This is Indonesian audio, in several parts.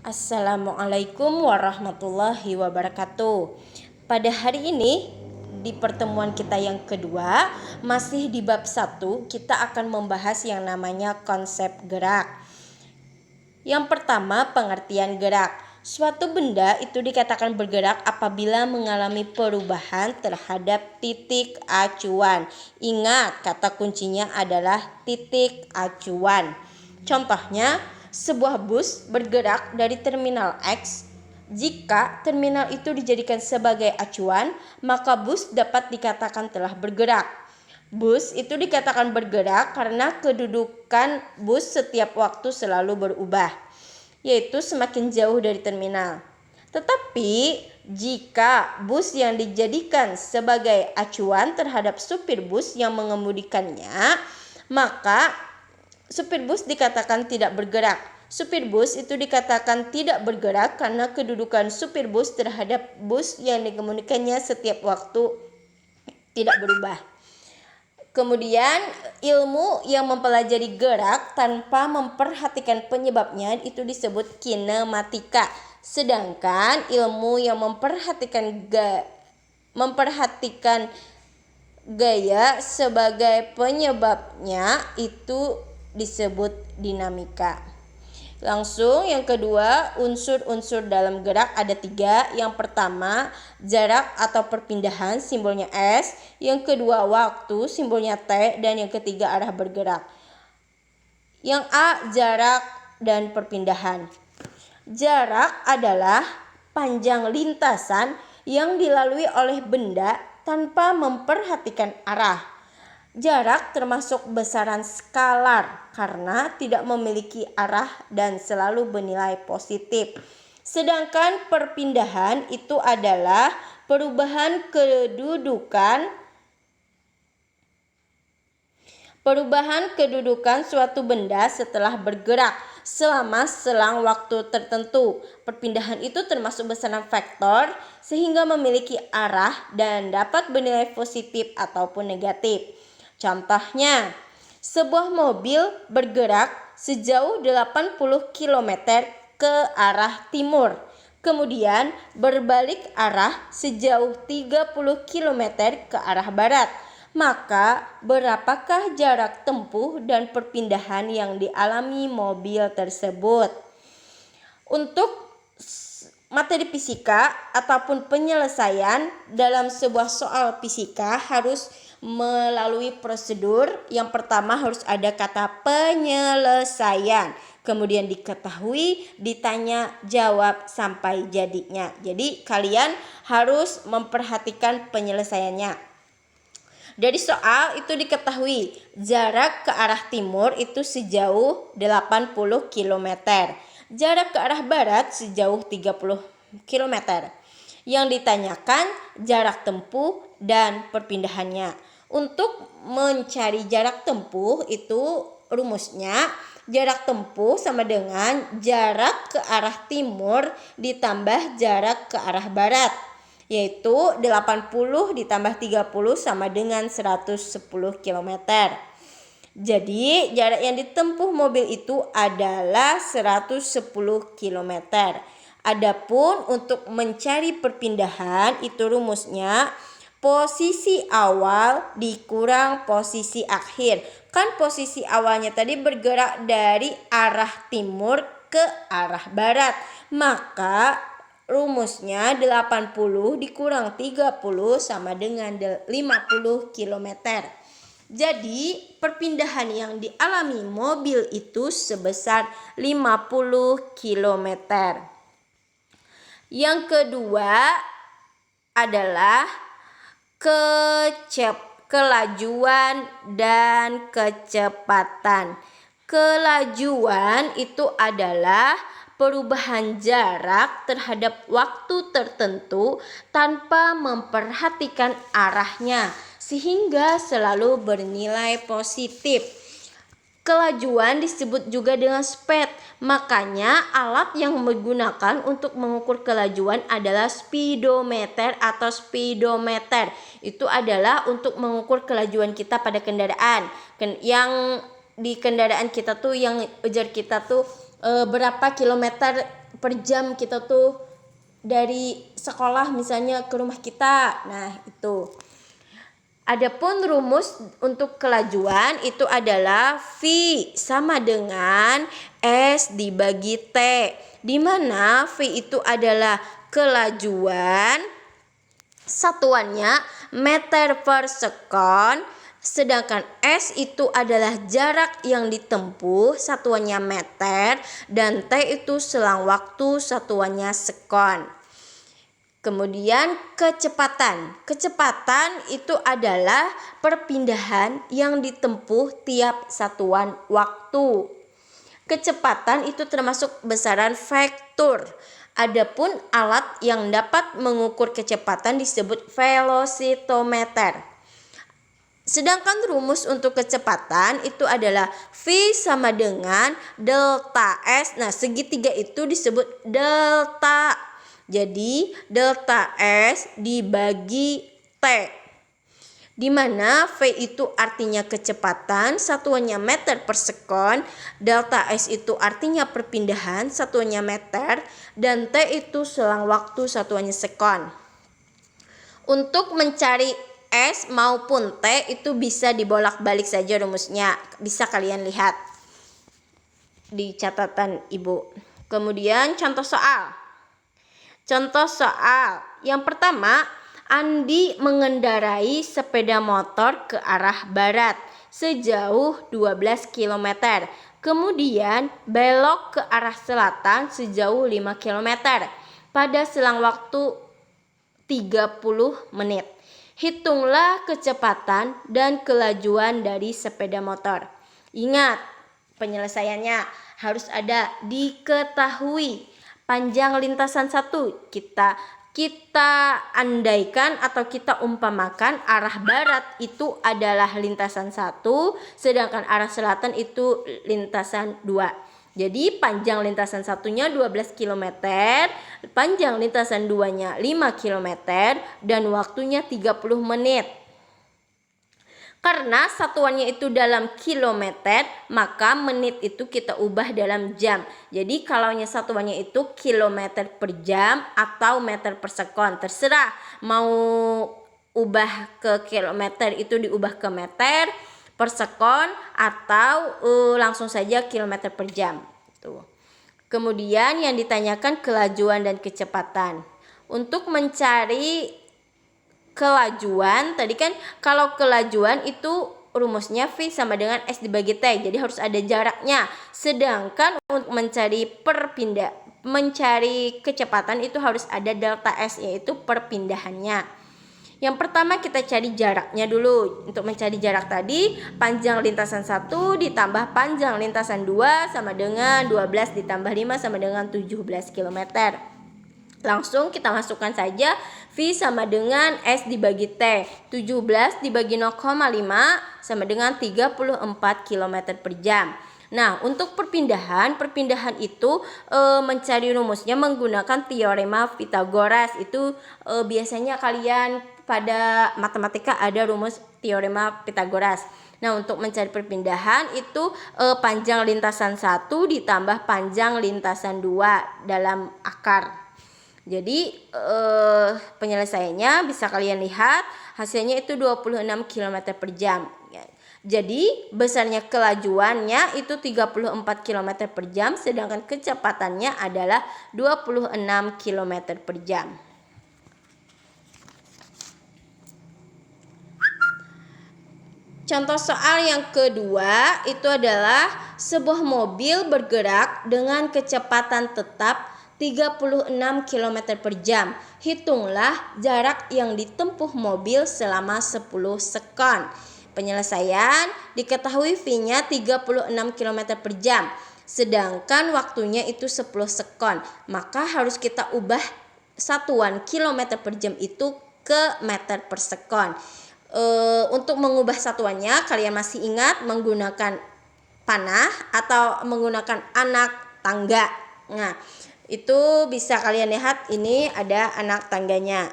Assalamualaikum warahmatullahi wabarakatuh. Pada hari ini di pertemuan kita yang kedua, masih di bab 1, kita akan membahas yang namanya konsep gerak. Yang pertama, pengertian gerak. Suatu benda itu dikatakan bergerak apabila mengalami perubahan terhadap titik acuan. Ingat, kata kuncinya adalah titik acuan. Contohnya, sebuah bus bergerak dari terminal X. Jika terminal itu dijadikan sebagai acuan, maka bus dapat dikatakan telah bergerak. Bus itu dikatakan bergerak karena kedudukan bus setiap waktu selalu berubah, yaitu semakin jauh dari terminal. Tetapi jika bus yang dijadikan sebagai acuan terhadap supir bus yang mengemudikannya, maka supir bus dikatakan tidak bergerak. Supir bus itu dikatakan tidak bergerak karena kedudukan supir bus terhadap bus yang dikemudikannya setiap waktu tidak berubah. Kemudian ilmu yang mempelajari gerak tanpa memperhatikan penyebabnya itu disebut kinematika. Sedangkan ilmu yang memperhatikan gaya sebagai penyebabnya itu disebut dinamika. Langsung yang kedua, unsur-unsur dalam gerak ada 3. Yang pertama, jarak atau perpindahan, simbolnya S. Yang kedua, waktu, simbolnya T. Dan yang ketiga, arah bergerak. Yang A, jarak dan perpindahan. Jarak adalah panjang lintasan yang dilalui oleh benda tanpa memperhatikan arah. Jarak termasuk besaran skalar karena tidak memiliki arah dan selalu bernilai positif. Sedangkan perpindahan itu adalah perubahan kedudukan suatu benda setelah bergerak selama selang waktu tertentu. Perpindahan itu termasuk besaran vektor sehingga memiliki arah dan dapat bernilai positif ataupun negatif. Contohnya, sebuah mobil bergerak sejauh 80 km ke arah timur, kemudian berbalik arah sejauh 30 km ke arah barat. Maka, berapakah jarak tempuh dan perpindahan yang dialami mobil tersebut? Untuk materi fisika ataupun penyelesaian dalam sebuah soal fisika harus melalui prosedur. Yang pertama harus ada kata penyelesaian, kemudian diketahui, ditanya, jawab sampai jadinya. Jadi kalian harus memperhatikan penyelesaiannya. Dari soal itu diketahui jarak ke arah timur itu sejauh 80 km. Jarak ke arah barat sejauh 30 km. Yang ditanyakan jarak tempuh dan perpindahannya. Untuk mencari jarak tempuh itu rumusnya jarak tempuh sama dengan jarak ke arah timur ditambah jarak ke arah barat, yaitu 80 ditambah 30 sama dengan 110 km. Jadi jarak yang ditempuh mobil itu adalah 110 km. Adapun untuk mencari perpindahan itu rumusnya posisi awal dikurang posisi akhir. Kan posisi awalnya tadi bergerak dari arah timur ke arah barat. Maka rumusnya 80 dikurang 30 sama dengan 50 km. Jadi perpindahan yang dialami mobil itu sebesar 50 km. Yang kedua adalah kelajuan dan kecepatan. Kelajuan itu adalah perubahan jarak terhadap waktu tertentu tanpa memperhatikan arahnya sehingga selalu bernilai positif. Kelajuan disebut juga dengan speed. Makanya alat yang digunakan untuk mengukur kelajuan adalah speedometer atau speedometer. Itu adalah untuk mengukur kelajuan kita pada kendaraan. Yang di kendaraan kita tuh yang ujar kita tuh berapa kilometer per jam kita tuh dari sekolah misalnya ke rumah kita. Nah, itu. Adapun rumus untuk kelajuan itu adalah V sama dengan S dibagi T, di mana V itu adalah kelajuan, satuannya meter per sekon, sedangkan S itu adalah jarak yang ditempuh, satuannya meter, dan T itu selang waktu, satuannya sekon. Kemudian kecepatan. Kecepatan itu adalah perpindahan yang ditempuh tiap satuan waktu. Kecepatan itu termasuk besaran vektor. Adapun alat yang dapat mengukur kecepatan disebut velocitometer. Sedangkan rumus untuk kecepatan itu adalah V sama dengan delta S. Nah, segitiga itu disebut delta. Jadi delta S dibagi T, di mana V itu artinya kecepatan, satuannya meter per sekon, delta S itu artinya perpindahan, satuannya meter, dan T itu selang waktu, satuannya sekon. Untuk mencari S maupun T itu bisa dibolak-balik saja rumusnya, bisa kalian lihat di catatan ibu. Kemudian contoh soal. Contoh soal yang pertama, Andi mengendarai sepeda motor ke arah barat sejauh 12 km. Kemudian belok ke arah selatan sejauh 5 km pada selang waktu 30 menit. Hitunglah kecepatan dan kelajuan dari sepeda motor. Ingat, penyelesaiannya harus ada diketahui. Panjang lintasan 1 kita andaikan atau kita umpamakan arah barat itu adalah lintasan 1, sedangkan arah selatan itu lintasan 2. Jadi panjang lintasan 1-nya 12 km, panjang lintasan 2-nya 5 km, dan waktunya 30 menit. Karena satuannya itu dalam kilometer, maka menit itu kita ubah dalam jam. Jadi kalau satuannya itu kilometer per jam atau meter per sekon, terserah mau ubah ke kilometer itu diubah ke meter per sekon atau langsung saja kilometer per jam. Tuh. Kemudian yang ditanyakan kelajuan dan kecepatan. Untuk mencari kelajuan, tadi kan kalau kelajuan itu rumusnya V sama dengan S dibagi T, jadi harus ada jaraknya. Sedangkan untuk mencari kecepatan itu harus ada delta S, yaitu perpindahannya. Yang pertama kita cari jaraknya dulu. Untuk mencari jarak tadi, panjang lintasan 1 ditambah panjang lintasan 2 sama dengan 12 ditambah 5 sama dengan 17 km. Langsung kita masukkan saja V sama dengan S dibagi T. 17 dibagi 0,5 sama dengan 34 km per jam. Nah, untuk perpindahan itu mencari rumusnya menggunakan teorema Pythagoras. Itu biasanya kalian pada matematika ada rumus teorema Pythagoras. Nah, untuk mencari perpindahan itu panjang lintasan 1 ditambah panjang lintasan 2 dalam akar. Jadi penyelesaiannya bisa kalian lihat, hasilnya itu 26 km per jam. Jadi besarnya kelajuannya itu 34 km per jam, sedangkan kecepatannya adalah 26 km per jam. Contoh soal yang kedua itu adalah sebuah mobil bergerak dengan kecepatan tetap 36 km per jam. Hitunglah jarak yang ditempuh mobil selama 10 sekon. Penyelesaian, diketahui V-nya 36 km per jam, sedangkan waktunya itu 10 sekon. Maka harus kita ubah satuan kilometer per jam itu ke meter per sekon. Untuk mengubah satuannya, kalian masih ingat menggunakan panah atau menggunakan anak tangga. Nah, itu bisa kalian lihat, ini ada anak tangganya.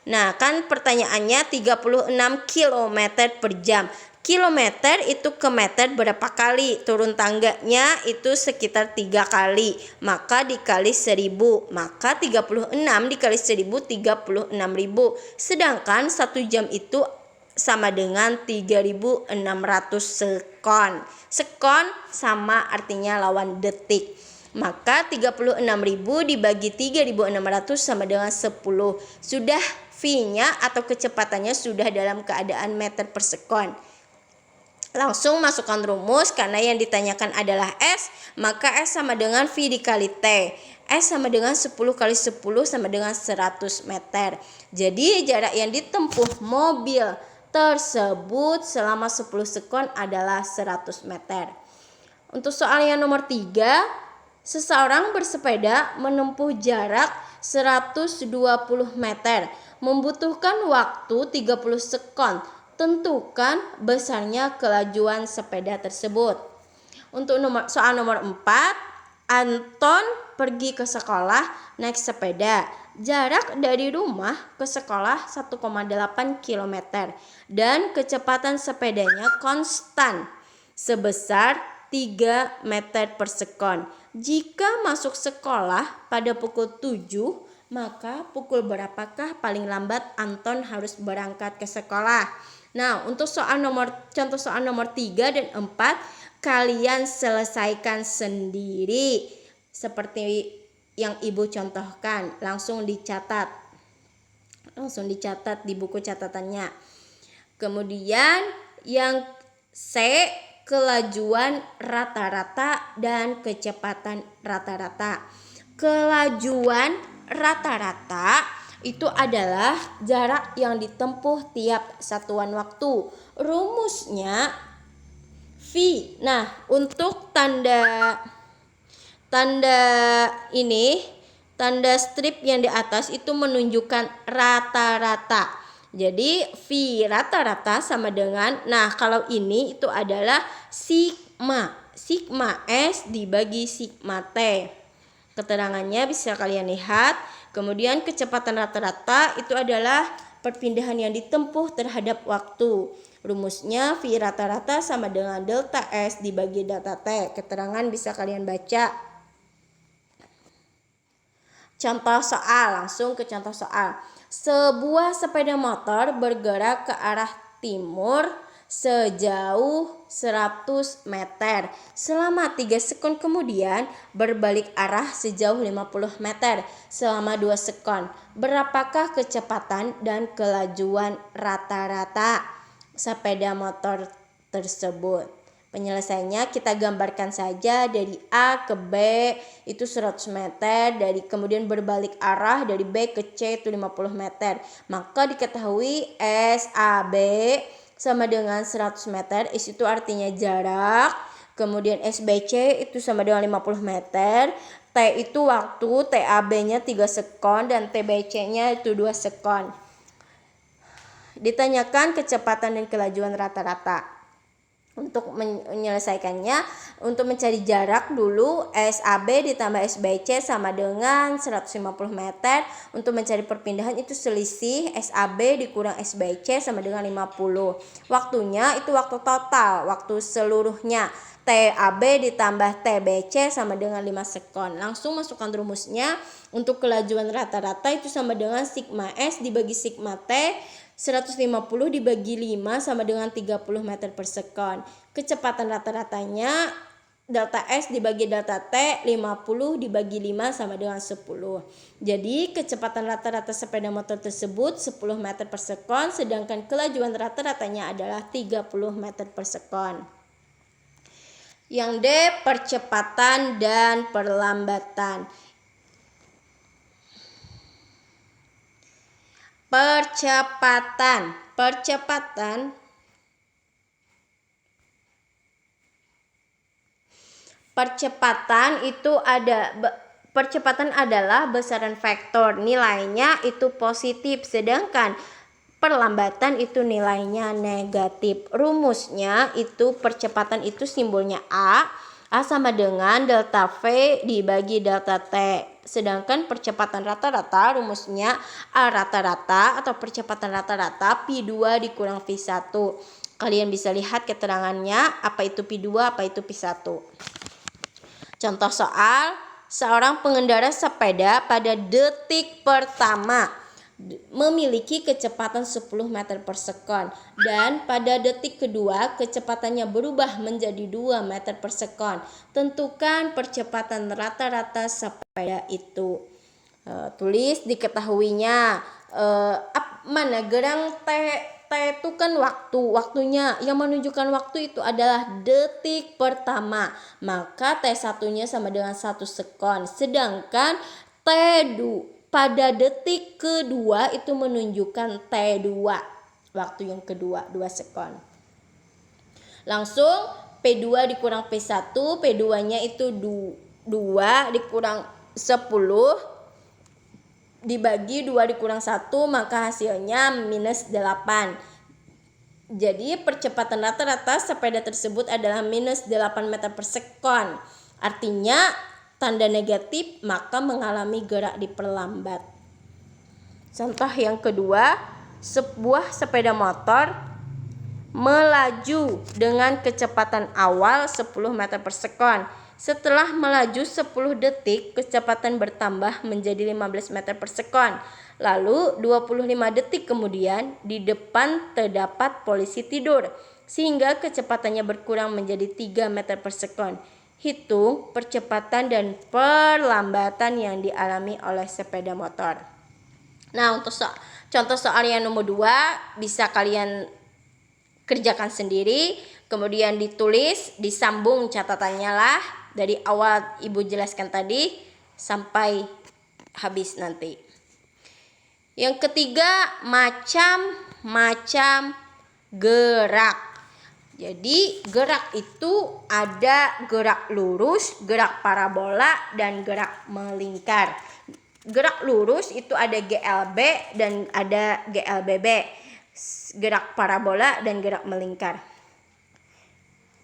Nah, kan pertanyaannya 36 km per jam. Kilometer itu ke meter berapa kali? Turun tangganya itu sekitar 3 kali. Maka dikali 1000. Maka 36 dikali 1000 36.000. Sedangkan 1 jam itu sama dengan 3.600 sekon. Sekon sama artinya lawan detik. Maka 36.000 dibagi 3.600 sama dengan 10. Sudah V-nya atau kecepatannya sudah dalam keadaan meter per sekon. Langsung masukkan rumus karena yang ditanyakan adalah S, maka S sama dengan V dikali T. S sama dengan 10 kali 10 sama dengan 100 meter. Jadi jarak yang ditempuh mobil tersebut selama 10 sekon adalah 100 meter. Untuk soal yang nomor 3, seseorang bersepeda menempuh jarak 120 meter, membutuhkan waktu 30 sekon. Tentukan besarnya kelajuan sepeda tersebut. Untuk soal nomor 4, Anton pergi ke sekolah naik sepeda. Jarak dari rumah ke sekolah 1,8 km dan kecepatan sepedanya konstan sebesar 3 meter per sekon. Jika masuk sekolah pada pukul 7, maka pukul berapakah paling lambat Anton harus berangkat ke sekolah? Nah, untuk contoh soal nomor 3 dan 4, kalian selesaikan sendiri seperti yang Ibu contohkan. Langsung dicatat di buku catatannya. Kemudian yang C, kelajuan rata-rata dan kecepatan rata-rata. Kelajuan rata-rata itu adalah jarak yang ditempuh tiap satuan waktu. Rumusnya V. Nah, untuk tanda strip yang di atas itu menunjukkan rata-rata. Jadi V rata-rata sama dengan, nah kalau ini itu adalah sigma. Sigma S dibagi sigma T. Keterangannya bisa kalian lihat. Kemudian kecepatan rata-rata itu adalah perpindahan yang ditempuh terhadap waktu. Rumusnya V rata-rata sama dengan delta S dibagi delta T. Keterangan bisa kalian baca. Contoh soal, langsung ke contoh soal. Sebuah sepeda motor bergerak ke arah timur sejauh 100 meter. Selama 3 sekon kemudian berbalik arah sejauh 50 meter selama 2 sekon. Berapakah kecepatan dan kelajuan rata-rata sepeda motor tersebut? Penyelesaiannya kita gambarkan saja dari A ke B itu 100 meter, kemudian berbalik arah dari B ke C itu 50 meter. Maka diketahui SAB sama dengan 100 meter. S itu artinya jarak. Kemudian SBC itu sama dengan 50 meter. T itu waktu, TAB-nya 3 sekon dan TBC-nya itu 2 sekon. Ditanyakan kecepatan dan kelajuan rata-rata. Untuk menyelesaikannya, untuk mencari jarak dulu SAB ditambah SBC sama dengan 150 meter. Untuk mencari perpindahan itu selisih SAB dikurang SBC sama dengan 50. Waktunya itu waktu total, waktu seluruhnya. TAB ditambah TBC sama dengan 5 sekon. Langsung masukkan rumusnya. Untuk kelajuan rata-rata itu sama dengan sigma S dibagi sigma T. 150 dibagi 5 sama dengan 30 meter per sekon. Kecepatan rata-ratanya delta S dibagi delta T, 50 dibagi 5 sama dengan 10. Jadi kecepatan rata-rata sepeda motor tersebut 10 meter per sekon, sedangkan kelajuan rata-ratanya adalah 30 meter per sekon. Yang D, percepatan dan perlambatan. Percepatan adalah besaran vektor, nilainya itu positif, sedangkan perlambatan itu nilainya negatif. Rumusnya itu percepatan itu simbolnya A sama dengan delta V dibagi delta T. Sedangkan percepatan rata-rata rumusnya A rata-rata atau percepatan rata-rata Pi2 dikurang V1. Kalian bisa lihat keterangannya, apa itu P2, apa itu P1. Contoh soal, seorang pengendara sepeda pada detik pertama memiliki kecepatan 10 meter per sekon dan pada detik kedua kecepatannya berubah menjadi 2 meter per sekon. Tentukan percepatan rata-rata sepeda itu. Tulis diketahuinya. Mana gerang T itu kan waktunya yang menunjukkan waktu itu adalah detik pertama, maka T1-nya sama dengan 1 sekon, sedangkan T2 pada detik kedua itu menunjukkan T2, waktu yang kedua 2 sekon. Langsung P2 dikurang P1, P2-nya itu 2 dikurang 10 dibagi 2 dikurang 1, maka hasilnya minus 8. Jadi percepatan rata-rata sepeda tersebut adalah minus 8 meter per sekon. Artinya tanda negatif, maka mengalami gerak diperlambat. Contoh yang kedua, sebuah sepeda motor melaju dengan kecepatan awal 10 meter per sekon. Setelah melaju 10 detik, kecepatan bertambah menjadi 15 meter per sekon. Lalu 25 detik kemudian, di depan terdapat polisi tidur, sehingga kecepatannya berkurang menjadi 3 meter per sekon. Hitung percepatan dan perlambatan yang dialami oleh sepeda motor. Nah, untuk contoh soal yang nomor 2 bisa kalian kerjakan sendiri, kemudian ditulis, disambung catatannya lah dari awal Ibu jelaskan tadi sampai habis nanti. Yang ketiga, macam-macam gerak. Jadi gerak itu ada gerak lurus, gerak parabola, dan gerak melingkar. Gerak lurus itu ada GLB dan ada GLBB. Gerak parabola dan gerak melingkar.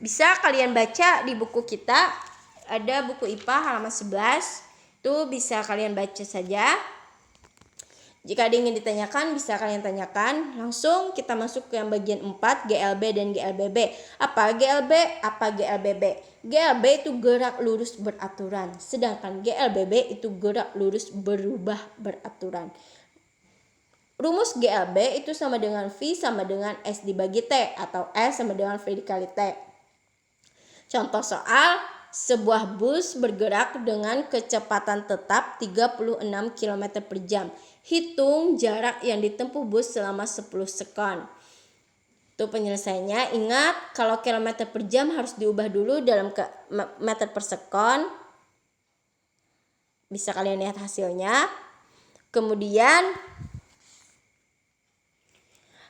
Bisa kalian baca di buku kita, ada buku IPA halaman 11, itu bisa kalian baca saja. Jika ada ingin ditanyakan, bisa kalian tanyakan. Langsung kita masuk ke yang bagian 4, GLB dan GLBB. Apa GLB? Apa GLBB? GLB itu gerak lurus beraturan, sedangkan GLBB itu gerak lurus berubah beraturan. Rumus GLB itu sama dengan V sama dengan S dibagi T, atau S sama dengan V dikali T. Contoh soal, sebuah bus bergerak dengan kecepatan tetap 36 km per jam. Hitung jarak yang ditempuh bus selama 10 sekon. Itu penyelesaiannya. Ingat, kalau kilometer per jam harus diubah dulu dalam meter per sekon. Bisa kalian lihat hasilnya. Kemudian,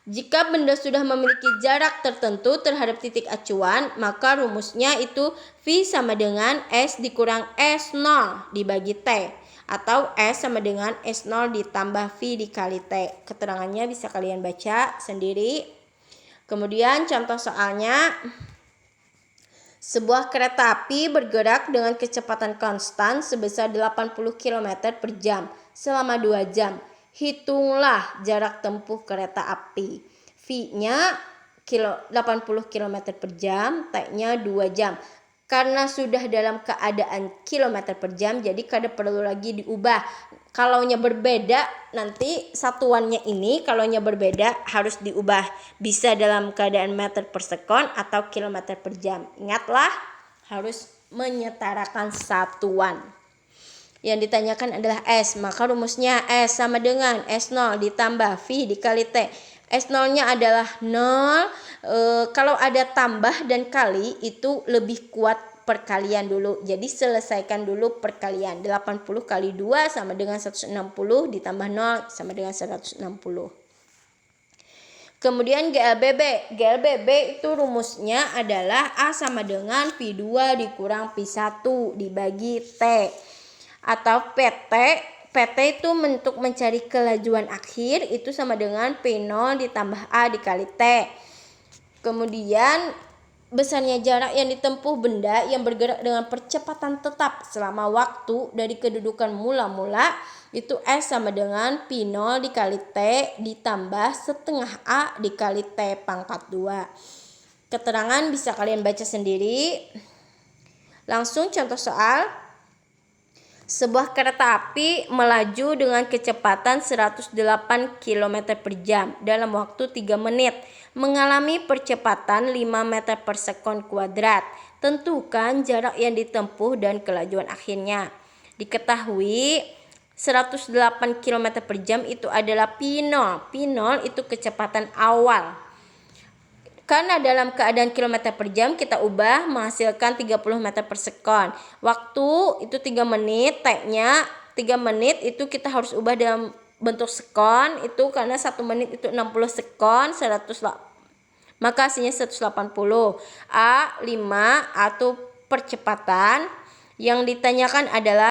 jika benda sudah memiliki jarak tertentu terhadap titik acuan, maka rumusnya itu V sama dengan S dikurang S0 dibagi T, atau S sama dengan S0 ditambah V dikali T. Keterangannya bisa kalian baca sendiri. Kemudian contoh soalnya, sebuah kereta api bergerak dengan kecepatan konstan sebesar 80 km per jam selama 2 jam. Hitunglah jarak tempuh kereta api. V-nya 80 km per jam, T-nya 2 jam. Karena sudah dalam keadaan kilometer per jam, jadi kada perlu lagi diubah. Kalaunya berbeda, nanti satuannya ini kalaunya berbeda harus diubah. Bisa dalam keadaan meter per sekon atau kilometer per jam. Ingatlah, harus menyetarakan satuan. Yang ditanyakan adalah S, maka rumusnya S sama dengan S0 ditambah V dikali T. S0-nya adalah 0. Kalau ada tambah dan kali itu lebih kuat perkalian dulu. Jadi selesaikan dulu perkalian. 80 kali 2 sama dengan 160 ditambah 0 sama dengan 160. Kemudian GLBB. GLBB itu rumusnya adalah A sama dengan P2 dikurang P1 dibagi T. Atau PT itu untuk mencari kelajuan akhir itu sama dengan P0 ditambah A dikali T. Kemudian besarnya jarak yang ditempuh benda yang bergerak dengan percepatan tetap selama waktu dari kedudukan mula-mula, itu S sama dengan P0 dikali T ditambah setengah A dikali T pangkat 2. Keterangan bisa kalian baca sendiri. Langsung contoh soal. Sebuah kereta api melaju dengan kecepatan 108 km per jam dalam waktu 3 menit, mengalami percepatan 5 meter per sekon kuadrat. Tentukan jarak yang ditempuh dan kelajuan akhirnya. Diketahui 108 km per jam itu adalah P0. P0 itu kecepatan awal. Karena dalam keadaan kilometer per jam kita ubah menghasilkan 30 meter per sekon. Waktu itu 3 menit, T-nya 3 menit itu kita harus ubah dalam bentuk sekon. Itu karena 1 menit itu 60 sekon, maka hasilnya 180. A5 atau percepatan yang ditanyakan adalah